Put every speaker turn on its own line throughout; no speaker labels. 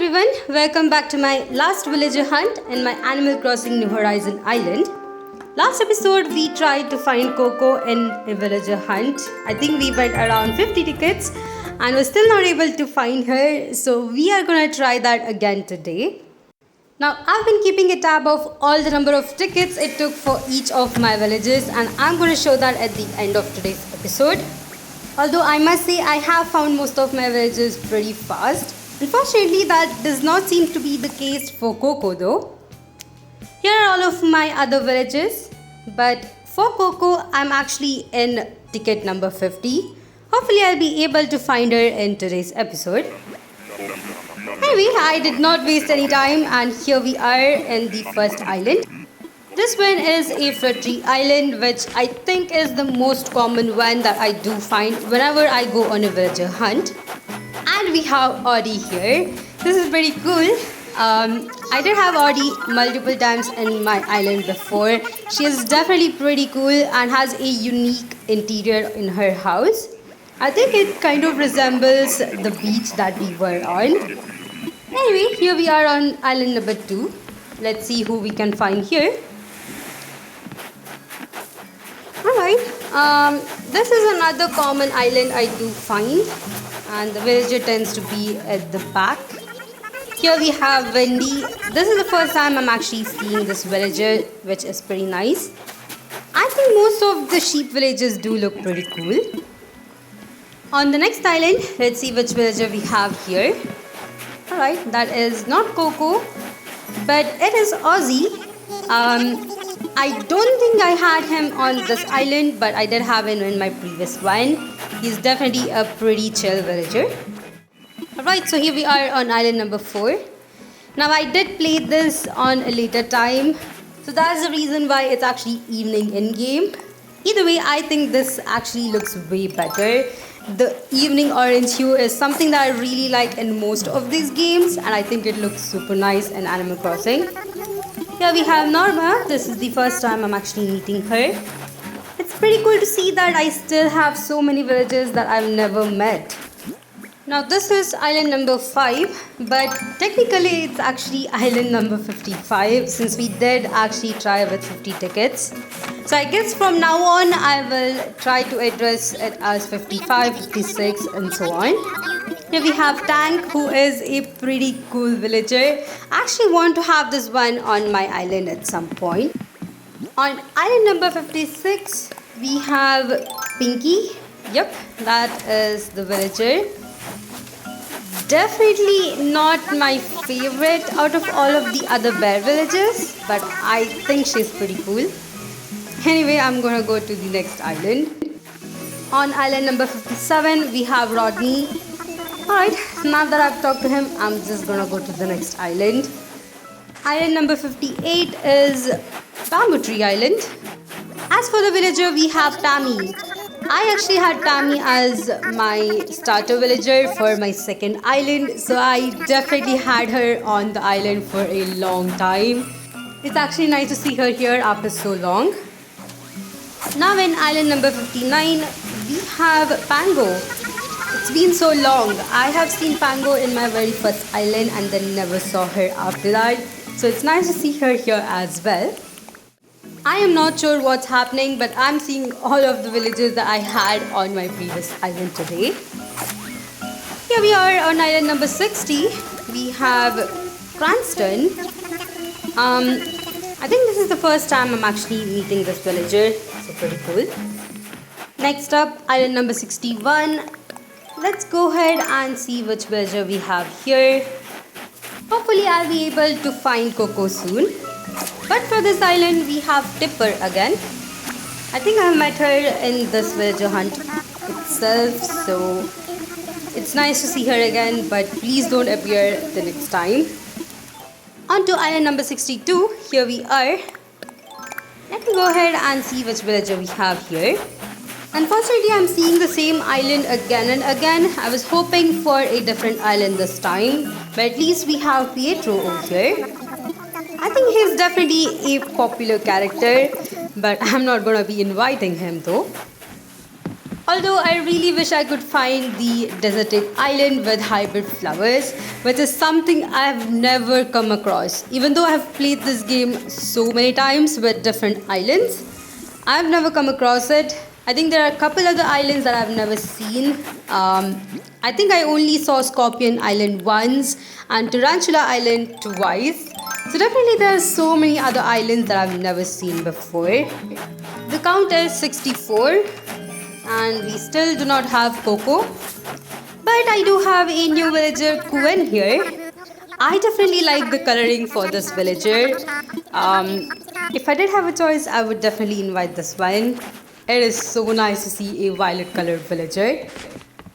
everyone, welcome back to my last villager hunt in my Animal Crossing New Horizon island. Last episode we tried to find Coco in a villager hunt. I think we went around 50 tickets and we're still not able to find her, so we are gonna try that again today. Now I've been keeping a tab of all the number of tickets it took for each of my villages, and I'm gonna show that at the end of today's episode. Although I must say I have found most of my villages pretty fast. Unfortunately, that does not seem to be the case for Coco though. Here are all of my other villages, but for Coco, I'm actually in ticket number 50. Hopefully, I'll be able to find her in today's episode. Anyway, I did not waste any time, and here we are in the first island. This one is a fruit tree island, which I think is the most common one that I do find whenever I go on a villager hunt. And we have Audie here. This is pretty cool. I did have Audie multiple times in my island before. She is definitely pretty cool and has a unique interior in her house. I think it kind of resembles the beach that we were on. Anyway, here we are on island number 2. Let's see who we can find here. Alright, this is another common island I do find, and the villager tends to be at the back. Here we have Wendy. This is the first time I'm actually seeing this villager, which is pretty nice. I think most of the sheep villages do look pretty cool. On the next island, let's see which villager we have here. Alright, that is not Coco, but it is Ozzy. I don't think I had him on this island, but I did have him in my previous one. He's definitely a pretty chill villager. Alright, so here we are on island number 4. Now I did play this on a later time, so that's the reason why it's actually evening in game. Either way, I think this actually looks way better. The evening orange hue is something that I really like in most of these games, and I think it looks super nice in Animal Crossing. Here we have Norma. This is the first time I'm actually meeting her. It's pretty cool to see that I still have so many villages that I've never met. Now this is island number 5, but technically it's actually island number 55 since we did actually try with 50 tickets. So I guess from now on I will try to address it as 55, 56 and so on. Here we have Tank, who is a pretty cool villager. I actually want to have this one on my island at some point. On island number 56, we have Pinky. Yep, that is the villager. Definitely not my favorite out of all of the other bear villages, but I think she's pretty cool. Anyway, I'm gonna go to the next island. On island number 57, we have Rodney. Alright, now that I've talked to him, I'm just gonna go to the next island. Island number 58 is Bamboo Tree Island. As for the villager, we have Tammy. I actually had Tammy as my starter villager for my second island, so I definitely had her on the island for a long time. It's actually nice to see her here after so long. Now in island number 59, we have Pango. It's been so long. I have seen Pango in my very first island and then never saw her after that. So it's nice to see her here as well. I am not sure what's happening, but I'm seeing all of the villages that I had on my previous island today. Here we are on island number 60. We have Cranston. I think this is the first time I'm actually meeting this villager. So pretty cool. Next up, island number 61. Let's go ahead and see which villager we have here. Hopefully I'll be able to find Coco soon. But for this island, we have Tipper again. I think I met her in this villager hunt itself, so it's nice to see her again, but please don't appear the next time. On to island number 62, here we are. Let me go ahead and see which villager we have here. Unfortunately, I'm seeing the same island again and again. I was hoping for a different island this time, but at least we have Pietro over here. I think he's definitely a popular character, but I'm not gonna be inviting him though. Although I really wish I could find the deserted island with hybrid flowers, which is something I've never come across. Even though I have played this game so many times with different islands, I've never come across it. I think there are a couple other islands that I've never seen. I think I only saw Scorpion Island once and Tarantula Island twice. So definitely there are so many other islands that I've never seen before. The count is 64 and we still do not have Coco. But I do have a new villager, Kuen, here. I definitely like the coloring for this villager. If I did have a choice, I would definitely invite this one. It is so nice to see a violet colored villager.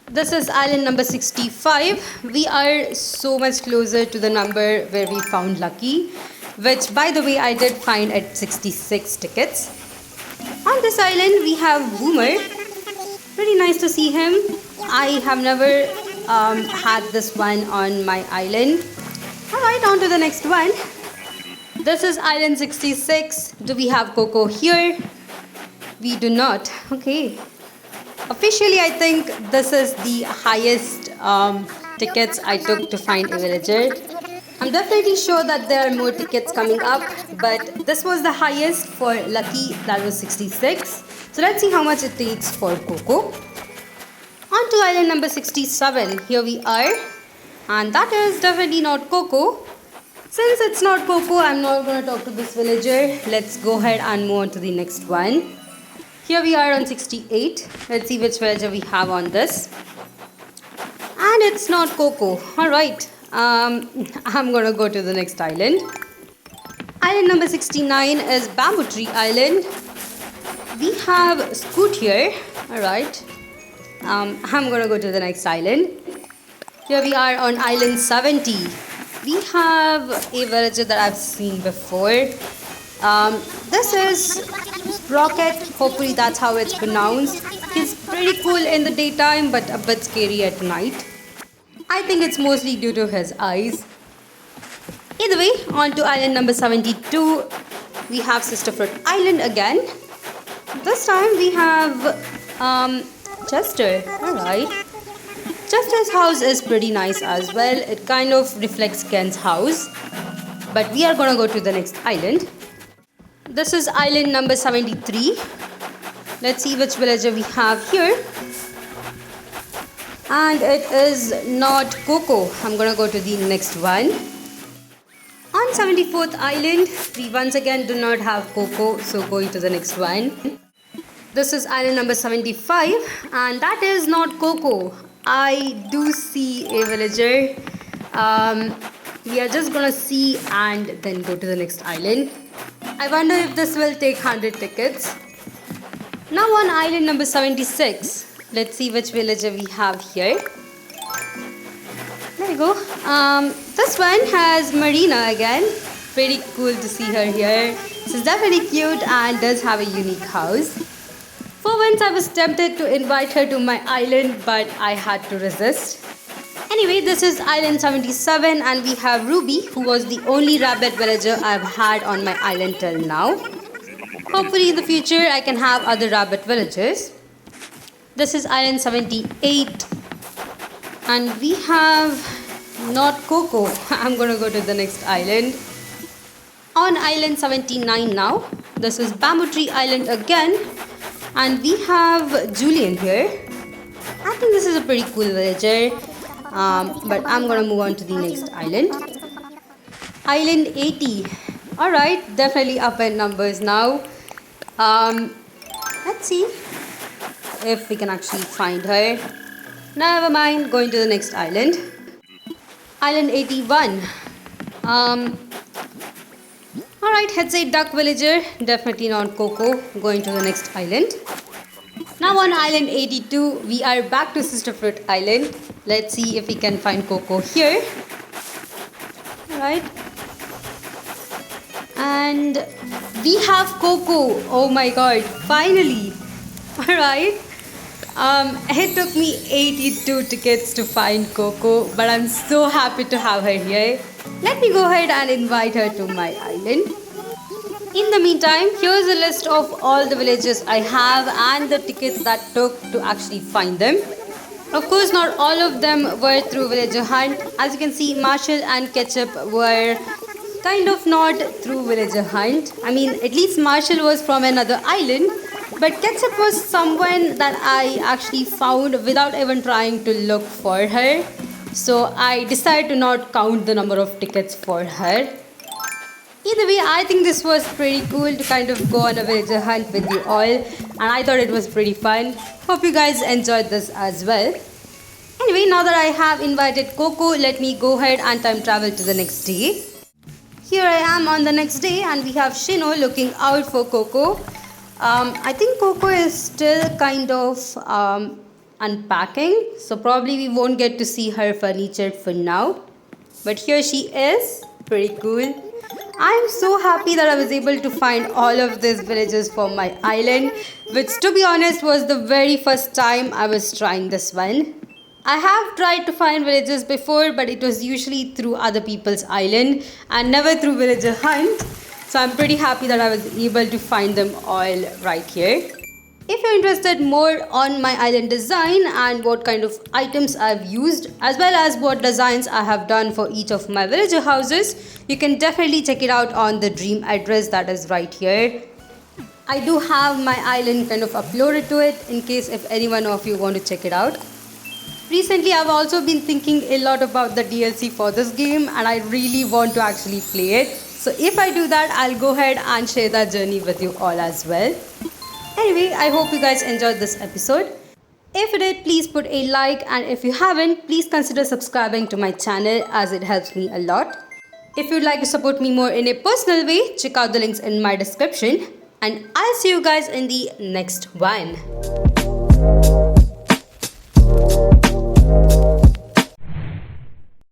This is island number 65. We are so much closer to the number where we found Lucky, which by the way I did find at 66 tickets. On this island we have Boomer. Pretty nice to see him. I have never had this one on my island. Alright, on to the next one. This is island 66. Do we have Coco here? We do not. Okay. Officially, I think this is the highest tickets I took to find a villager. I'm definitely sure that there are more tickets coming up, but this was the highest for Lucky, that was 66. So let's see how much it takes for Coco. On to island number 67. Here we are. And that is definitely not Coco. Since it's not Coco, I'm not going to talk to this villager. Let's go ahead and move on to the next one. Here we are on 68. Let's see which villager we have on this. And it's not Coco. Alright. I'm going to go to the next island. Island number 69 is Bamboo Tree Island. We have Scoot here. Alright. I'm going to go to the next island. Here we are on island 70. We have a villager that I've seen before. This is Rocket. Hopefully that's how it's pronounced. He's pretty cool in the daytime but a bit scary at night. I think it's mostly due to his eyes. Either way, on to island number 72. We have Sisterfoot Island again. This time we have Chester. Alright. Chester's house is pretty nice as well. It kind of reflects Ken's house. But we are gonna go to the next island. This is island number 73. Let's see which villager we have here. And it is not Coco. I'm gonna go to the next one. On 74th island, we once again do not have Coco, so going to the next one. This is island number 75 and that is not Coco. I do see a villager. We are just gonna see and then go to the next island. I wonder if this will take 100 tickets. Now on island number 76. Let's see which villager we have here. There you go. This one has Marina again. Pretty cool to see her here. She's definitely cute and does have a unique house. For once I was tempted to invite her to my island, but I had to resist. Anyway, this is island 77 and we have Ruby, who was the only rabbit villager I've had on my island till now. Hopefully in the future I can have other rabbit villagers. This is island 78 and we have not Coco. I'm gonna go to the next island. On island 79 now. This is Bamboo Tree Island again. And we have Julian here. I think this is a pretty cool villager. But I'm going to move on to the next island. Island 80. Alright, definitely up in numbers now. Let's see if we can actually find her. Never mind, going to the next island. Island 81. Alright, it's a duck villager. Definitely not Coco. Going to the next island. Now on island 82, we are back to Sisterfruit Island. Let's see if we can find Coco here. Alright. And we have Coco. Oh my god, finally. Alright. It took me 82 tickets to find Coco, but I'm so happy to have her here. Let me go ahead and invite her to my island. In the meantime, here's a list of all the villages I have and the tickets that took to actually find them. Of course, not all of them were through villager hunt. As you can see, Marshall and Ketchup were kind of not through villager hunt. I mean, at least Marshall was from another island, but Ketchup was someone that I actually found without even trying to look for her. So I decided to not count the number of tickets for her. Either way, I think this was pretty cool to kind of go on a villager hunt with you all, and I thought it was pretty fun. Hope you guys enjoyed this as well. Anyway, now that I have invited Coco, let me go ahead and time travel to the next day. Here I am on the next day, and we have Shino looking out for Coco. I think Coco is still kind of unpacking, so probably we won't get to see her furniture for now. But here she is, pretty cool. I'm so happy that I was able to find all of these villages for my island, which to be honest was the very first time I was trying this one. I have tried to find villages before, but it was usually through other people's island and never through villager hunt. So I'm pretty happy that I was able to find them all right here. If you're interested more on my island design and what kind of items I've used, as well as what designs I have done for each of my villager houses, you can definitely check it out on the dream address that is right here. I do have my island kind of uploaded to it in case if any one of you want to check it out. Recently, I've also been thinking a lot about the DLC for this game, and I really want to actually play it. So if I do that, I'll go ahead and share that journey with you all as well. Anyway, I hope you guys enjoyed this episode. If you did, please put a like, and if you haven't, please consider subscribing to my channel as it helps me a lot. If you'd like to support me more in a personal way, check out the links in my description, and I'll see you guys in the next one.